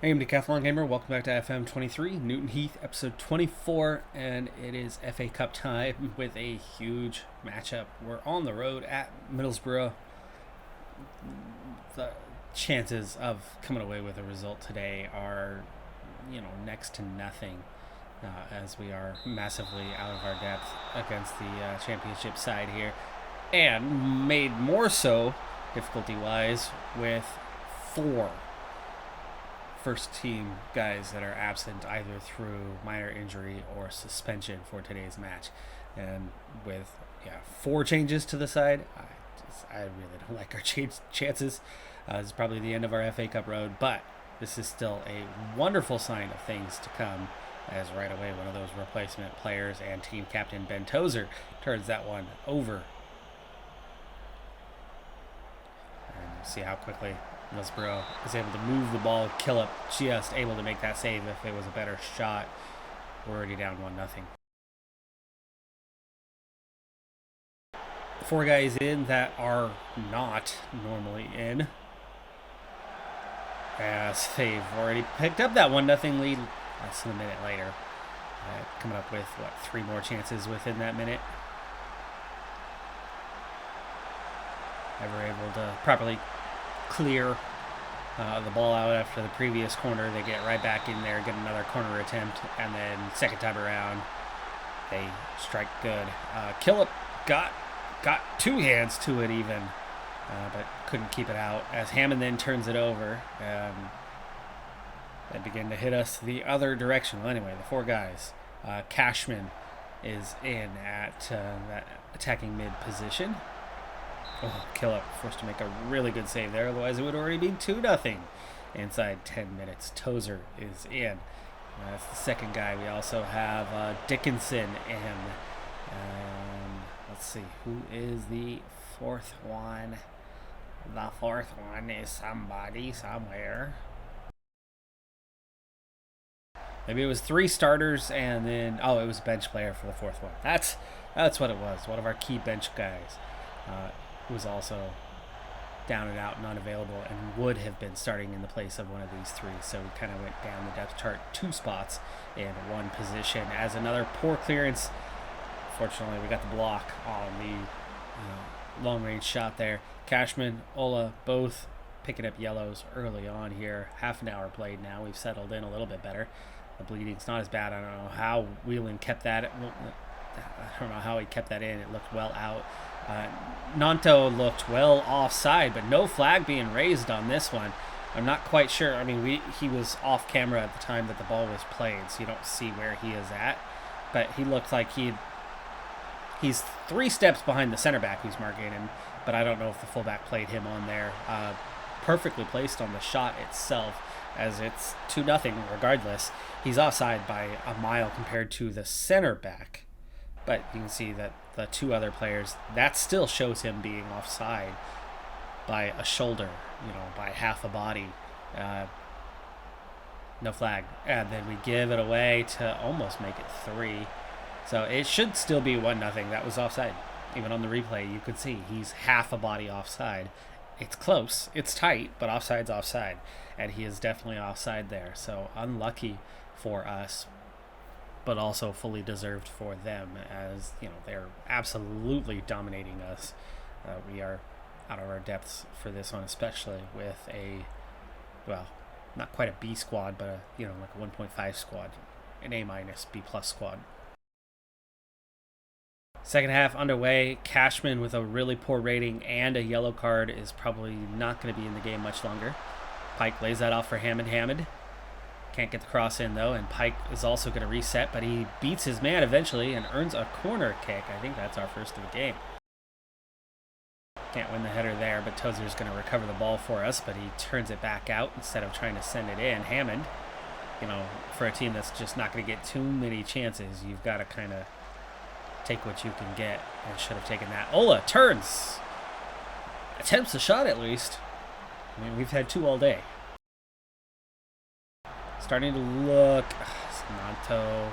Hey, I'm Decathlon Gamer. Welcome back to FM23, Newton Heath, episode 24, and it is FA Cup time with a huge matchup. We're on the road at Middlesbrough. The chances of coming away with a result today are, next to nothing, as we are massively out of our depth against the championship side here, and made more so, difficulty-wise, with four first team guys that are absent either through minor injury or suspension for today's match. And with four changes to the side, I really don't like our chances. It's probably the end of our FA Cup road, but this is still a wonderful sign of things to come, as right away one of those replacement players and team captain Ben Tozer turns that one over. And see how quickly Middlesbrough is able to move the ball, kill it, just able to make that save. If it was a better shot, we're already down 1-0. Four guys in that are not normally in, as they've already picked up that 1-0 lead less than a minute later. Coming up with, three more chances within that minute. Never able to properly clear the ball out after the previous corner. They get right back in there, get another corner attempt, and then second time around they strike good. Killip got two hands to it even, but couldn't keep it out as Hammond then turns it over. They begin to hit us the other direction. Well, anyway, the four guys. Cashman is in at that attacking mid position. Oh, Killip forced to make a really good save there. Otherwise, it would already be 2-0 inside 10 minutes. Tozer is in. That's the second guy. We also have Dickinson in. Let's see. Who is the fourth one? The fourth one is somebody somewhere. Maybe it was three starters and then... Oh, it was a bench player for the fourth one. That's what it was. One of our key bench guys. Was also down and out and unavailable and would have been starting in the place of one of these three. So we kind of went down the depth chart 2 spots in one position as another poor clearance. Fortunately, we got the block on the long-range shot there. Cashman, Ola, both picking up yellows early on here. Half an hour played now. We've settled in a little bit better. The bleeding's not as bad. I don't know how Whelan kept that. I don't know how he kept that in. It looked well out. Nanto looked well offside, but no flag being raised on this one. I'm not quite sure. I mean, he was off camera at the time that the ball was played, so you don't see where he is at. But he looked like he's 3 steps behind the center back who's marking him, but I don't know if the fullback played him on there. Perfectly placed on the shot itself, as it's 2-0 regardless. He's offside by a mile compared to the center back. But you can see that the 2 other players, that still shows him being offside by a shoulder, by half a body. No flag. And then we give it away to almost make it 3. So it should still be 1-0. That was offside. Even on the replay, you could see he's half a body offside. It's close. It's tight, but offside's offside. And he is definitely offside there. So unlucky for us, but also fully deserved for them, as they're absolutely dominating us. We are out of our depths for this one, especially with not quite a B squad, but like a 1.5 squad, an A-, B+ squad. Second half underway. Cashman with a really poor rating and a yellow card is probably not going to be in the game much longer. Pike lays that off for Hammond. Can't get the cross in though, and Pike is also going to reset, but he beats his man eventually and earns a corner kick. I think that's our first of the game. Can't win the header there, but Tozer's going to recover the ball for us, but he turns it back out instead of trying to send it in. Hammond, for a team that's just not going to get too many chances, you've got to kind of take what you can get, and should have taken that. Ola turns, attempts a shot at least. I mean, we've had 2 all day. Starting to look... Nanto.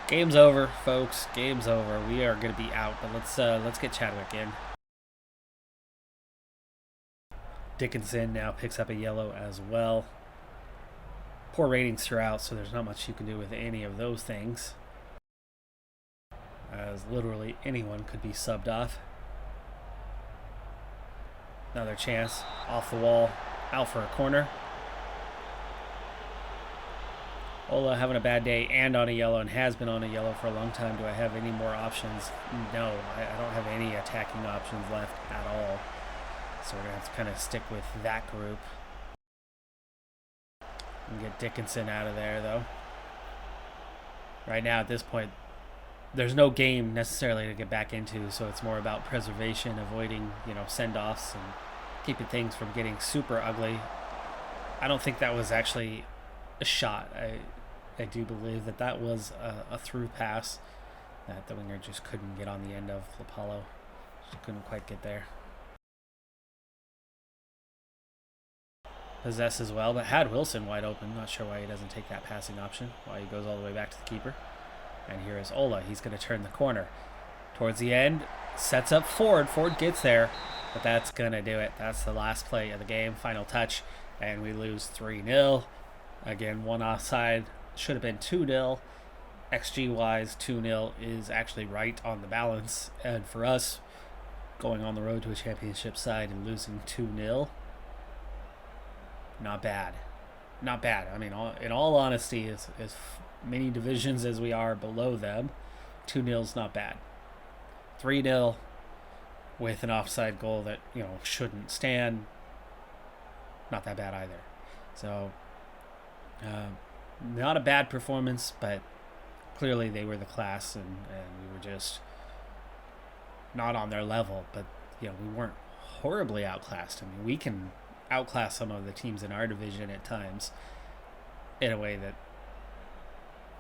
Game's over, folks. Game's over. We are going to be out, but let's get Chadwick in. Dickinson now picks up a yellow as well. Poor ratings throughout, so there's not much you can do with any of those things, as literally anyone could be subbed off. Another chance, off the wall, out for a corner. Ola having a bad day and on a yellow, and has been on a yellow for a long time. Do I have any more options? No, I don't have any attacking options left at all. So we're going to have to kind of stick with that group. And get Dickinson out of there, though. Right now, at this point, there's no game necessarily to get back into, so it's more about preservation, avoiding, send-offs, and keeping things from getting super ugly. I don't think that was actually a shot. I do believe that was a through pass that the winger just couldn't get on the end of. Lapallo just couldn't quite get there. Possess as well, but had Wilson wide open. Not sure why he doesn't take that passing option, why he goes all the way back to the keeper. And here is Ola. He's going to turn the corner. Towards the end, sets up Ford. Ford gets there, but that's going to do it. That's the last play of the game, final touch, and we lose 3-0. Again, one offside. Should have been 2-0. XG-wise, 2-0 is actually right on the balance. And for us, going on the road to a championship side and losing 2-0, not bad. Not bad. I mean, in all honesty, as many divisions as we are below them, 2-0's not bad. 3-0 with an offside goal that, shouldn't stand, not that bad either. So, not a bad performance, but clearly they were the class, and we were just not on their level. But, we weren't horribly outclassed. I mean, we can outclass some of the teams in our division at times in a way that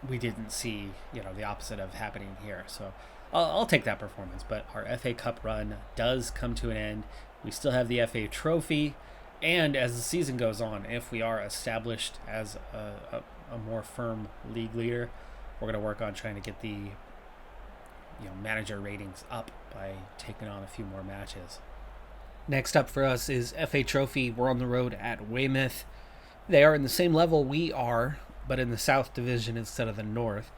we didn't see, the opposite of happening here. So I'll take that performance. But our FA Cup run does come to an end. We still have the FA Trophy. And as the season goes on, if we are established as a more firm league leader, we're going to work on trying to get the manager ratings up by taking on a few more matches. Next up for us is FA Trophy. We're on the road at Weymouth. They are in the same level we are, but in the South Division instead of the North.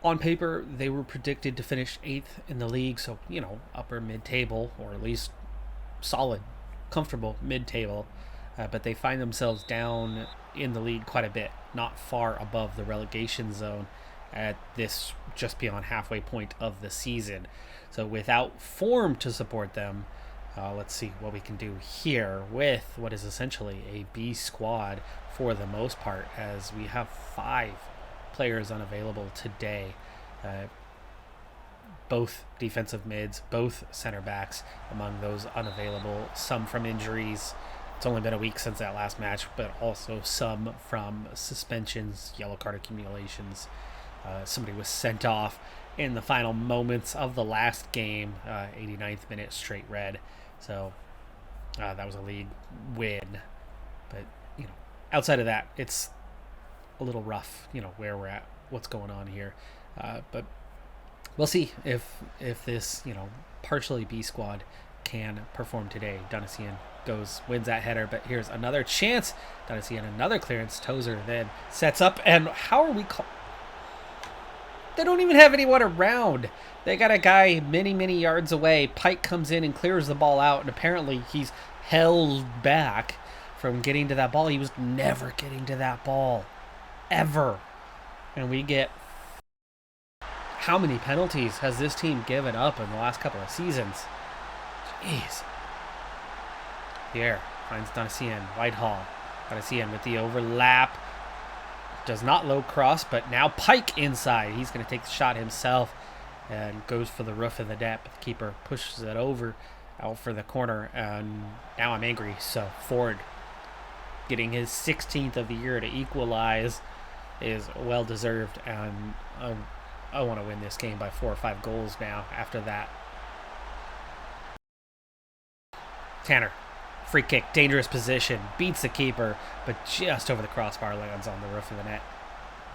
On paper, they were predicted to finish 8th in the league, so, upper mid-table, or at least solid, comfortable mid-table. But they find themselves down in the league quite a bit, not far above the relegation zone at this just beyond halfway point of the season. So without form to support them, let's see what we can do here with what is essentially a B squad for the most part, as we have 5 players unavailable today. Both defensive mids, both center backs among those unavailable, some from injuries. It's only been a week since that last match, but also some from suspensions, yellow card accumulations. Somebody was sent off in the final moments of the last game, 89th minute, straight red. So that was a league win. But, outside of that, it's a little rough, where we're at, what's going on here. But we'll see if this, partially B squad can perform today. Dunnisian wins that header, but here's another chance. Dunnisian, another clearance. Tozer then sets up, and how are we They don't even have anyone around. They got a guy many yards away. Pike comes in and clears the ball out, and apparently he's held back from getting to that ball. He was never getting to that ball, ever. And we get... How many penalties has this team given up in the last couple of seasons? Jeez. Here, finds Dunnisian, Whitehall. Dunnisian with the overlap. Does not low cross, but now Pike inside. He's going to take the shot himself and goes for the roof of the net. But the keeper pushes it over out for the corner, and now I'm angry. So Ford getting his 16th of the year to equalize is well deserved, and I want to win this game by 4 or 5 goals now after that. Tanner, free kick, dangerous position, beats the keeper, but just over the crossbar, lands on the roof of the net.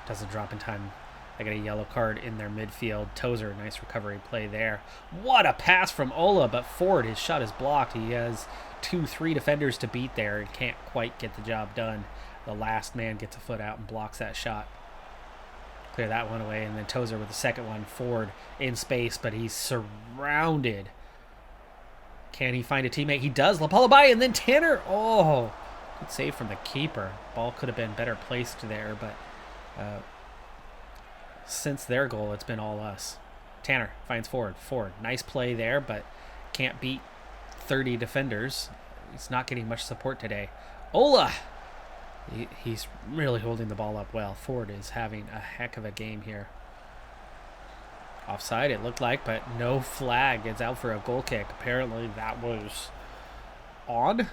Doesn't drop in time. They get a yellow card in their midfield. Tozer, nice recovery play there. What a pass from Ola, but Ford, his shot is blocked. He has 2-3 defenders to beat there and can't quite get the job done. the last man gets a foot out and blocks that shot. Clear that one away, and then Tozer with the second one. Ford in space, but he's surrounded. Can he find a teammate? He does. Lapalabai, and then Tanner. Oh, good save from the keeper. Ball could have been better placed there, but since their goal, it's been all us. Tanner finds Ford. Ford, nice play there, but can't beat 30 defenders. He's not getting much support today. Ola! He's really holding the ball up well. Ford is having a heck of a game here. Offside, it looked like, but no flag. It's out for a goal kick. Apparently that was on.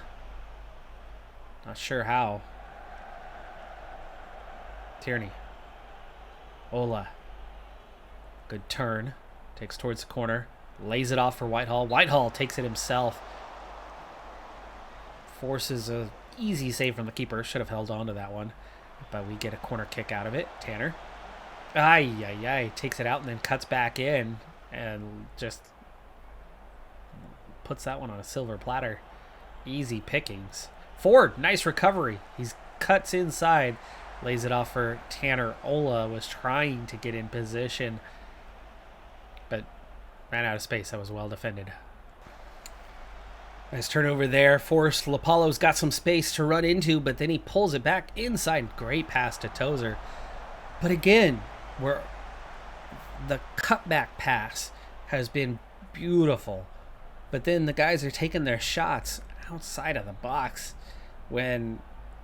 Not sure how. Tierney. Ola. Good turn. Takes towards the corner. Lays it off for Whitehall. Whitehall takes it himself. Forces a easy save from the keeper. Should have held on to that one. But we get a corner kick out of it. Tanner. Ay. Takes it out and then cuts back in. And just puts that one on a silver platter. Easy pickings. Ford, nice recovery. He cuts inside. Lays it off for Tanner. Ola was trying to get in position, but ran out of space. That was well defended. Nice turnover there. Forrest Lapalo's got some space to run into, but then he pulls it back inside. Great pass to Tozer. But again, the cutback pass has been beautiful. But then the guys are taking their shots outside of the box when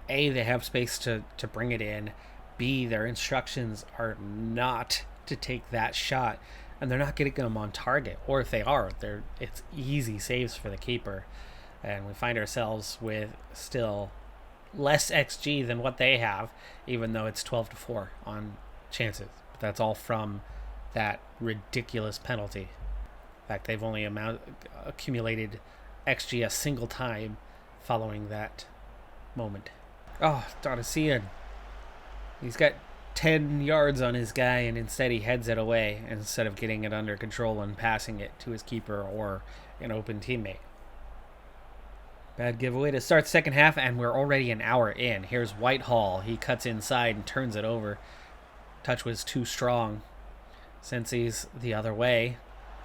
A, they have space to bring it in. B, their instructions are not to take that shot. And they're not getting them on target. Or if they are, it's easy saves for the keeper. And we find ourselves with still less XG than what they have, even though it's 12-4 on chances. But that's all from that ridiculous penalty. In fact, they've only accumulated XG a single time following that moment. Oh, Donasian. He's got 10 yards on his guy, and instead he heads it away instead of getting it under control and passing it to his keeper or an open teammate. Bad giveaway to start second half, and we're already an hour in. Here's Whitehall. He cuts inside and turns it over. Touch was too strong. Sensi's the other way.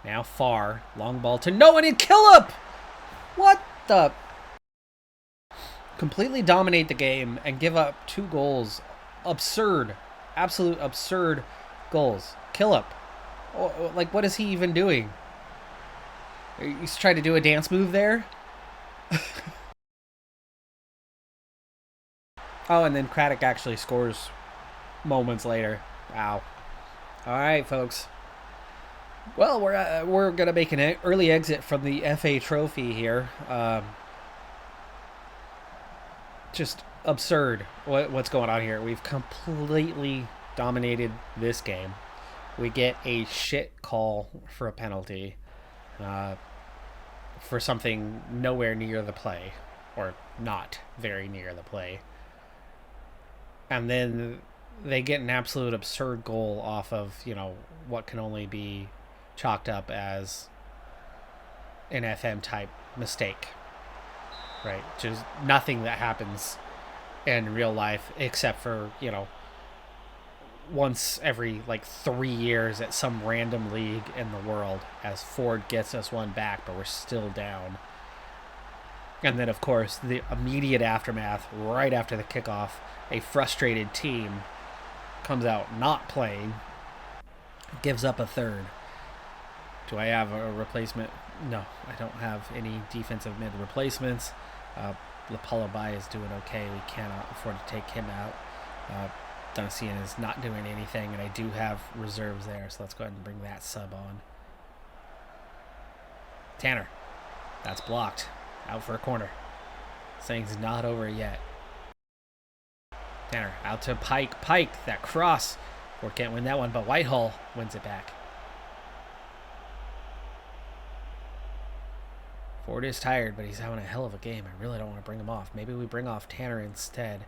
Now far. Long ball to no one, and Killip! What the... Completely dominate the game and give up 2 goals. Absurd. Absolute absurd goals. Killip. Like, what is he even doing? He's trying to do a dance move there? Oh, and then Craddock actually scores moments later. Wow. All right, folks. Well, we're gonna make an early exit from the FA Trophy here. Just absurd what's going on here. We've completely dominated this game. We get a shit call for a penalty for something nowhere near the play, or not very near the play. And then they get an absolute absurd goal off of, what can only be chalked up as an FM type mistake. Right? Just nothing that happens in real life except for, once every 3 years at some random league in the world, as Ford gets us one back, but we're still down. And then, of course, the immediate aftermath, right after the kickoff, a frustrated team comes out not playing, gives up a third. Do I have a replacement? No, I don't have any defensive mid replacements. Lapalabai is doing okay. We cannot afford to take him out. Donasian is not doing anything, and I do have reserves there, so let's go ahead and bring that sub on. Tanner. That's blocked. Out for a corner. This thing's not over yet. Tanner out to Pike. Pike, that cross. Ford can't win that one, but Whitehall wins it back. Ford is tired, but he's having a hell of a game. I really don't want to bring him off. Maybe we bring off Tanner instead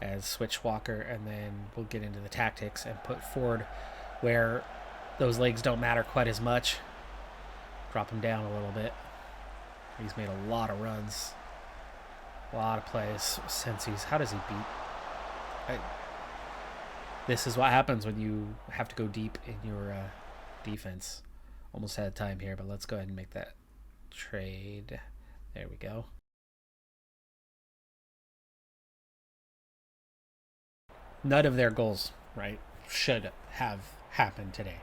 as switch Walker, and then we'll get into the tactics and put Ford where those legs don't matter quite as much. Drop him down a little bit. He's made a lot of runs. A lot of plays since how does he beat This is what happens when you have to go deep in your defense. Almost out of time here, but let's go ahead and make that trade. There we go. None of their goals, right, should have happened today.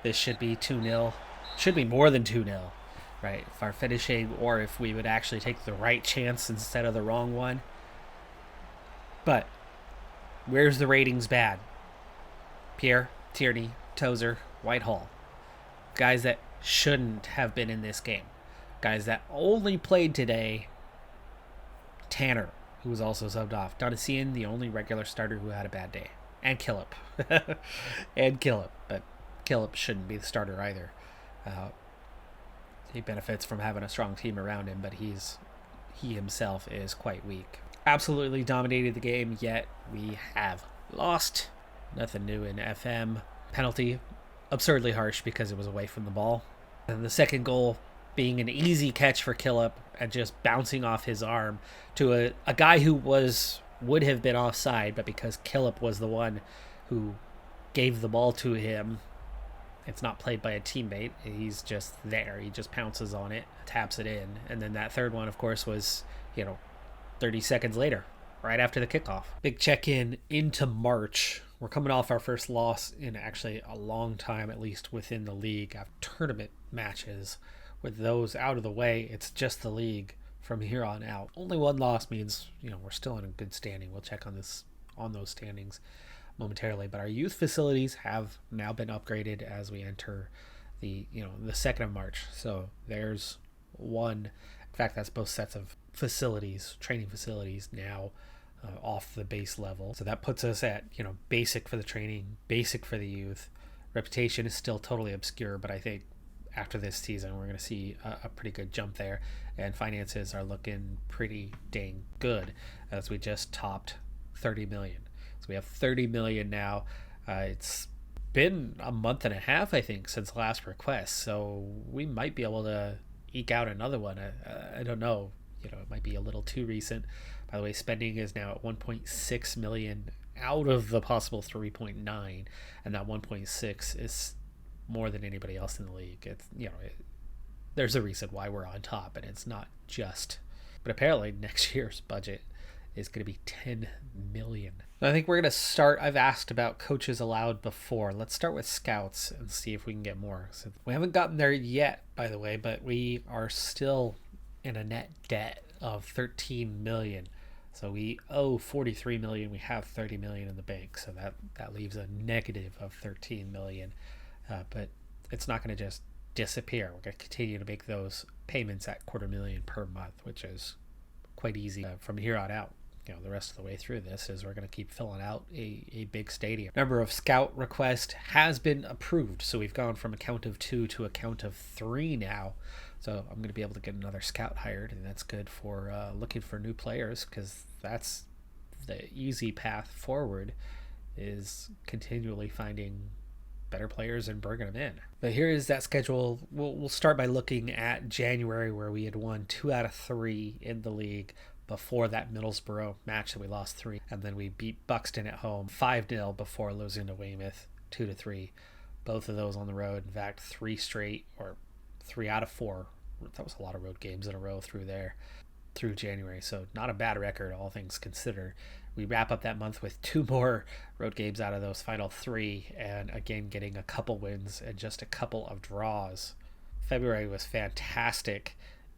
This should be 2-0. Should be more than 2-0, right? If our finishing, or if we would actually take the right chance instead of the wrong one. But where's the ratings bad? Pierre, Tierney, Tozer, Whitehall. Guys that shouldn't have been in this game. Guys that only played today. Tanner, who was also subbed off. Donasian, the only regular starter who had a bad day. And Killip. But Killip shouldn't be the starter either. He benefits from having a strong team around him, but he himself is quite weak. Absolutely dominated the game, yet we have lost. Nothing new in FM. Penalty, absurdly harsh because it was away from the ball. And the second goal being an easy catch for Killip and just bouncing off his arm to a guy who would have been offside, but because Killip was the one who gave the ball to him, it's not played by a teammate. He's just there. He just pounces on it, taps it in. And then that third one, of course, was, 30 seconds later, right after the kickoff. Big check-in into March. We're coming off our first loss in actually a long time, at least within the league. After tournament matches, with those out of the way, it's just the league from here on out. Only one loss means, we're still in a good standing. We'll check on those standings momentarily. But our youth facilities have now been upgraded as we enter the 2nd of March. So there's one. In fact, that's both sets of facilities, training facilities now off the base level. So that puts us at, basic for the training, basic for the youth. Reputation is still totally obscure, but I think after this season, we're going to see a pretty good jump there. And finances are looking pretty dang good as we just topped 30 million. So we have 30 million now. It's been a month and a half, I think, since last request. So we might be able to eke out another one. I don't know. It might be a little too recent. By the way, spending is now at 1.6 million out of the possible 3.9, and that 1.6 is more than anybody else in the league. It's there's a reason why we're on top, and it's not just. But apparently next year's budget is going to be 10 million. I think we're going to start. I've asked about coaches allowed before. Let's start with scouts and see if we can get more. So we haven't gotten there yet, by the way, but we are still in a net debt of 13 million. So we owe 43 million. We have 30 million in the bank. So that leaves a negative of 13 million. But it's not going to just disappear. We're going to continue to make those payments at $250,000 per month, which is quite easy from here on out. The rest of the way through this is we're going to keep filling out a big stadium. Number of scout request has been approved. So we've gone from a count of 2 to a count of 3 now. So I'm going to be able to get another scout hired, and that's good for looking for new players, because that's the easy path forward, is continually finding better players and bringing them in. But here is that schedule. We'll start by looking at January, where we had won 2 out of 3 in the league before that Middlesbrough match that we lost 3, and then we beat Buxton at home 5-0 before losing to Weymouth 2-3. Both of those on the road. In fact, 3 out of 4. That was a lot of road games in a row through January. So not a bad record, all things considered. We wrap up that month with 2 more road games out of those final 3, and again getting a couple wins and just a couple of draws. February was fantastic,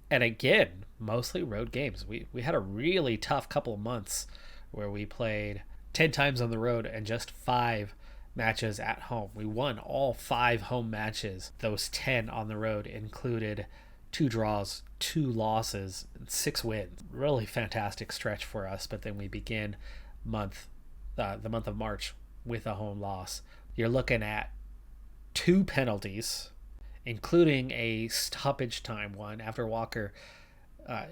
and again mostly road games. We had a really tough couple of months where we played 10 times on the road and just 5 matches at home. We won all 5 home matches. Those 10 on the road included 2 draws, 2 losses, and 6 wins. Really fantastic stretch for us. But then we begin the month of March with a home loss. You're looking at 2 penalties, including a stoppage time one after Walker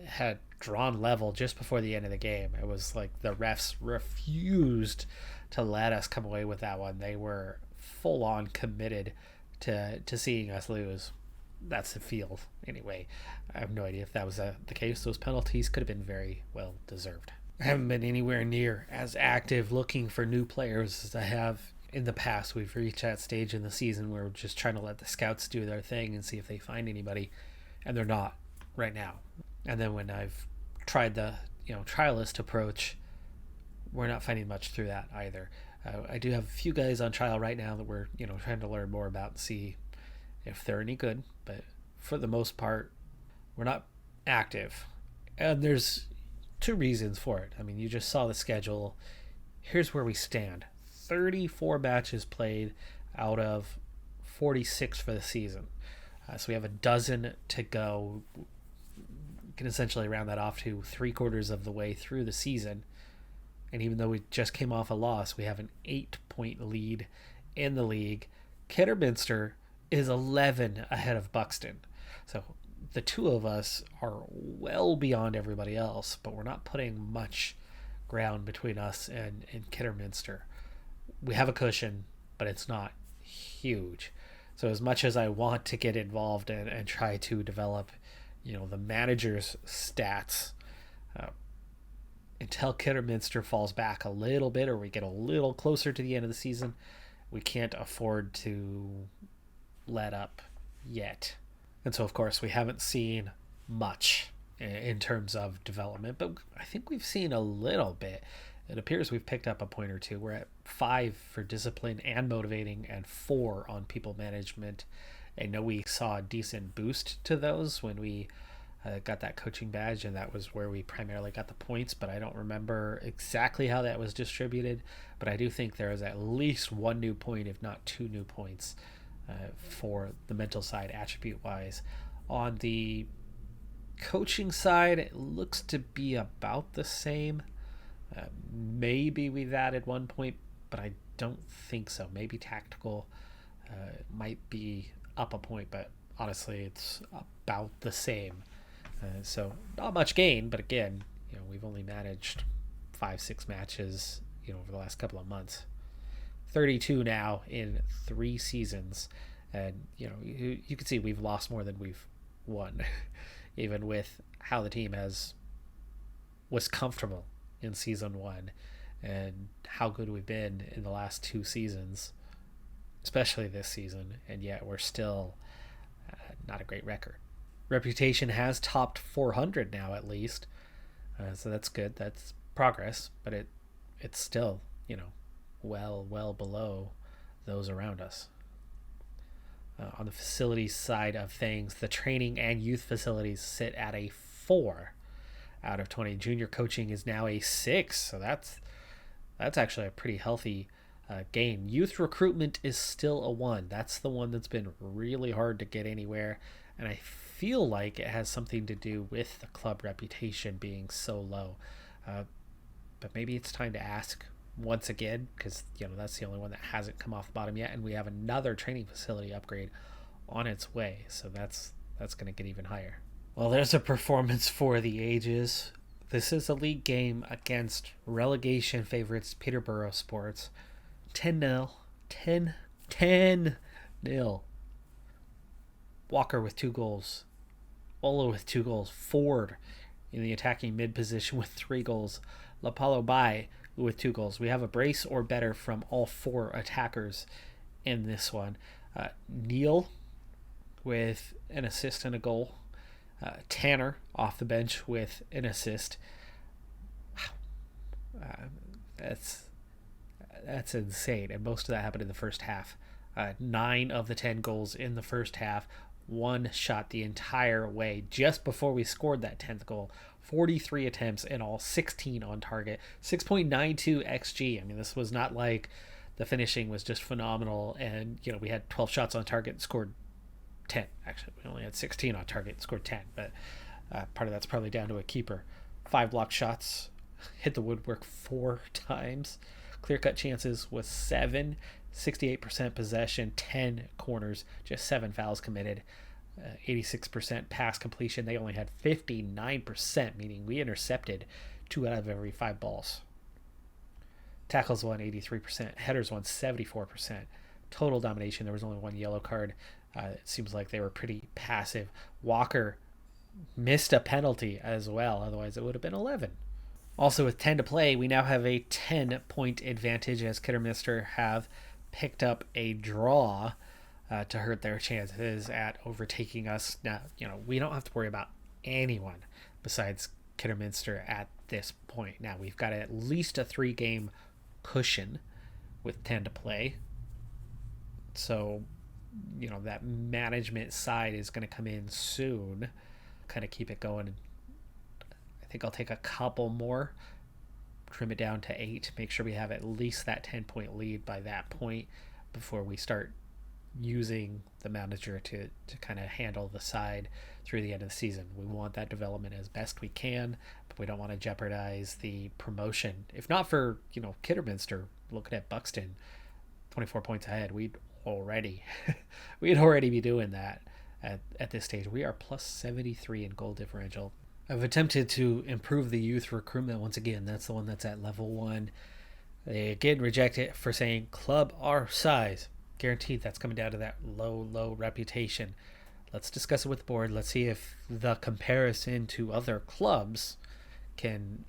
had drawn level just before the end of the game. It was like the refs refused to let us come away with that one. They were full on committed to seeing us lose. That's the feel anyway. I have no idea if that was the case. Those penalties could have been very well deserved. I haven't been anywhere near as active looking for new players as I have in the past. We've reached that stage in the season where we're just trying to let the scouts do their thing and see if they find anybody, and they're not right now. And then when I've tried the trialist approach, we're not finding much through that either. I do have a few guys on trial right now that we're trying to learn more about and see if they're any good, but for the most part, we're not active. And there's two reasons for it. I mean, you just saw the schedule. Here's where we stand: 34 matches played out of 46 for the season. So we have a dozen to go. You can essentially round that off to 3/4 of the way through the season. And even though we just came off a loss, we have an 8-point lead in the league. Kidderminster is 11 ahead of Buxton. So the two of us are well beyond everybody else, but we're not putting much ground between us and Kidderminster. We have a cushion, but it's not huge. So as much as I want to get involved and try to develop, the manager's stats, until Kidderminster falls back a little bit or we get a little closer to the end of the season, we can't afford to let up yet. And so, of course, we haven't seen much in terms of development, but I think we've seen a little bit. It appears we've picked up a point or two. We're at 5 for discipline and motivating and 4 on people management. I know we saw a decent boost to those when we got that coaching badge, and that was where we primarily got the points, but I don't remember exactly how that was distributed. But I do think there is at least 1 new point, if not 2 new points, for the mental side, attribute-wise. On the coaching side, it looks to be about the same. Maybe we've added 1 point, but I don't think so. Maybe tactical might be up a point, but honestly, it's about the same. So not much gain, but again, we've only managed 5-6 matches, over the last couple of months. 32 now in 3 seasons, and you can see we've lost more than we've won, even with how the team was comfortable in season 1 and how good we've been in the last 2 seasons, especially this season, and yet we're still not a great record. Reputation has topped 400 now, at least, so that's good. That's progress, but it's still well below those around us. On the facilities side of things, the training and youth facilities sit at a 4 out of 20. Junior coaching is now a 6, so that's actually a pretty healthy gain. Youth recruitment is still a 1. That's the one that's been really hard to get anywhere, and I feel like it has something to do with the club reputation being so low. But maybe it's time to ask once again, because that's the only one that hasn't come off the bottom yet, and we have another training facility upgrade on its way, so that's going to get even higher. Well, there's a performance for the ages. This is a league game against relegation favorites Peterborough Sports. 10-0. 10-0. Walker with 2 goals. Ola with 2 goals. Ford in the attacking mid position with 3 goals. Lapalo Bai with 2 goals. We have a brace or better from all 4 attackers in this one. Neil with an assist and a goal. Tanner off the bench with an assist. That's insane, and most of that happened in the first half. 9 of the 10 goals in the first half. 1 shot the entire way just before we scored that 10th goal. 43 attempts in all, 16 on target, 6.92 xG. I mean, this was not like the finishing was just phenomenal and we had 12 shots on target and scored 10. Actually, we only had 16 on target and scored 10, but part of that's probably down to a keeper. 5 blocked shots, hit the woodwork 4 times. Clear-cut chances was 7, 68% possession, 10 corners, just 7 fouls committed, 86% pass completion. They only had 59%, meaning we intercepted 2 out of every 5 balls. Tackles won 83%, headers won 74%. Total domination, there was only 1 yellow card. It seems like they were pretty passive. Walker missed a penalty as well, otherwise it would have been 11. Also, with 10 to play, we now have a 10-point advantage as Kidderminster have picked up a draw to hurt their chances at overtaking us. Now, we don't have to worry about anyone besides Kidderminster at this point. Now, we've got at least a 3-game cushion with 10 to play. So, that management side is going to come in soon. Kind of keep it going. I think I'll take a couple more, trim it down to 8, make sure we have at least that 10-point lead by that point before we start using the manager to kind of handle the side through the end of the season. We want that development as best we can, but we don't want to jeopardize the promotion. If not for, Kidderminster, looking at Buxton, 24 points ahead, we'd already be doing that at this stage. We are plus 73 in goal differential. I've attempted to improve the youth recruitment once again. That's the one that's at level 1. They again reject it for saying club our size. Guaranteed that's coming down to that low reputation. Let's discuss it with the board. Let's see if the comparison to other clubs can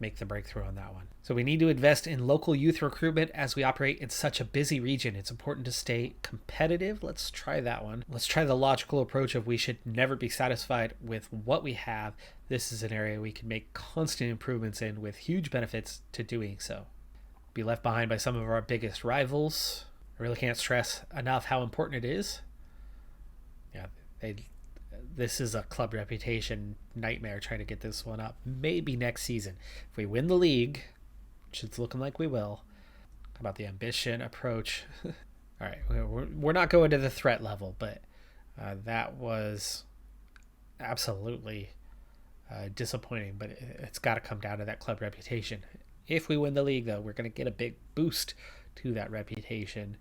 make the breakthrough on that one. So we need to invest in local youth recruitment as we operate in such a busy region. It's important to stay competitive. Let's try that one. Let's try the logical approach of we should never be satisfied with what we have. This is an area we can make constant improvements in with huge benefits to doing so. Be left behind by some of our biggest rivals. I really can't stress enough how important it is. Yeah, this is a club reputation nightmare trying to get this one up. Maybe next season. If we win the league, which it's looking like we will. How about the ambition approach? All right, we're not going to the threat level, but that was absolutely disappointing. But it's got to come down to that club reputation. If we win the league, though, we're going to get a big boost to that reputation,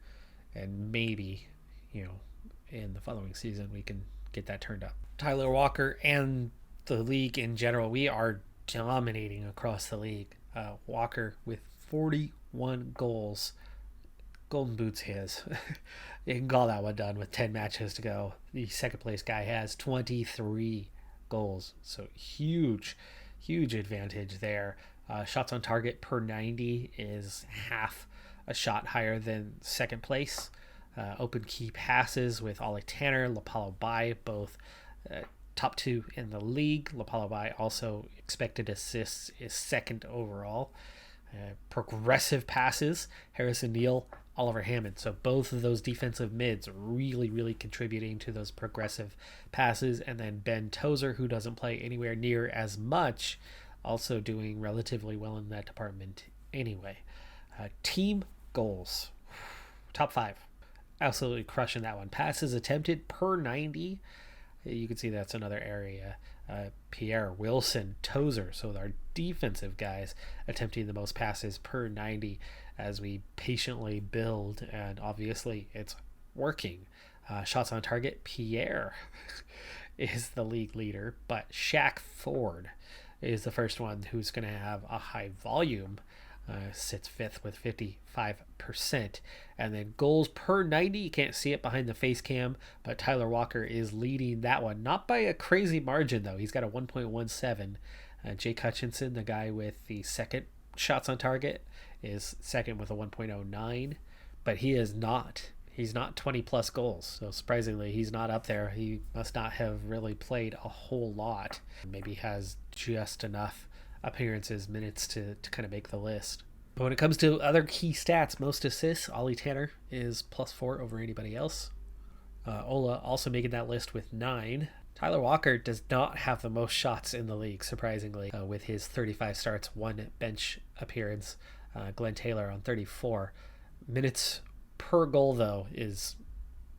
and maybe, in the following season we can get that turned up. Tyler Walker and the league in general, we are dominating across the league. Walker with 41 goals. Golden Boots his. You can call that one done with 10 matches to go. The second place guy has 23 goals. So huge advantage there. Shots on target per 90 is half a shot higher than second place. Open key passes with Ollie Tanner, Lapalo Bai, both top 2 in the league. Lapalo Bai also expected assists is second overall. Progressive passes, Harrison Neal, Oliver Hammond. So both of those defensive mids really contributing to those progressive passes. And then Ben Tozer, who doesn't play anywhere near as much, also doing relatively well in that department anyway. Team goals, top 5. Absolutely crushing that one. Passes attempted per 90. You can see that's another area. Pierre, Wilson, Tozer. So our defensive guys attempting the most passes per 90 as we patiently build. And obviously it's working. Shots on target. Pierre is the league leader. But Shaq Ford is the first one who's going to have a high volume. Sits 5th with 55%. And then goals per 90, you can't see it behind the face cam, but Tyler Walker is leading that one. Not by a crazy margin, though. He's got a 1.17. Jake Hutchinson, the guy with the second shots on target, is second with a 1.09. But he's not 20 plus goals. So surprisingly, he's not up there. He must not have really played a whole lot. Maybe has just enough appearances, minutes to kind of make the list. But when it comes to other key stats, most assists, Ollie Tanner is +4 over anybody else. Ola also making that list with 9. Tyler Walker does not have the most shots in the league, surprisingly, with his 35 starts, 1 bench appearance. Glenn Taylor on 34. Minutes per goal, though, is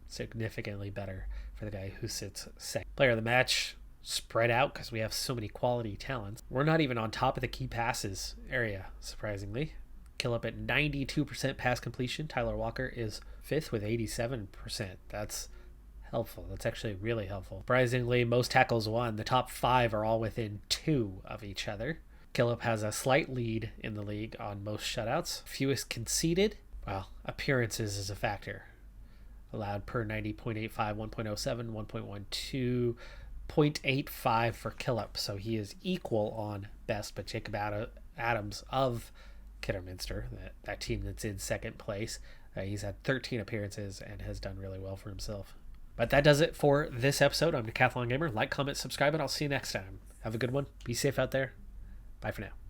significantly better for the guy who sits second. Player of the match, spread out because we have so many quality talents. We're not even on top of the key passes area, surprisingly. Kill up at 92% pass completion. Tyler Walker is 5th with 87%. That's helpful. That's actually really helpful. Surprisingly, most tackles won. The top 5 are all within 2 of each other. Killip has a slight lead in the league on most shutouts. Fewest conceded. Well, appearances is a factor. Allowed per 90, 0.85, 1.07, 1.12, 0.85 for Killip. So he is equal on best, but Jacob Adams of Kidderminster, that team that's in second place. He's had 13 appearances and has done really well for himself. But that does it for this episode. I'm Decathlon Gamer. Like, comment, subscribe, and I'll see you next time. Have a good one. Be safe out there. Bye for now.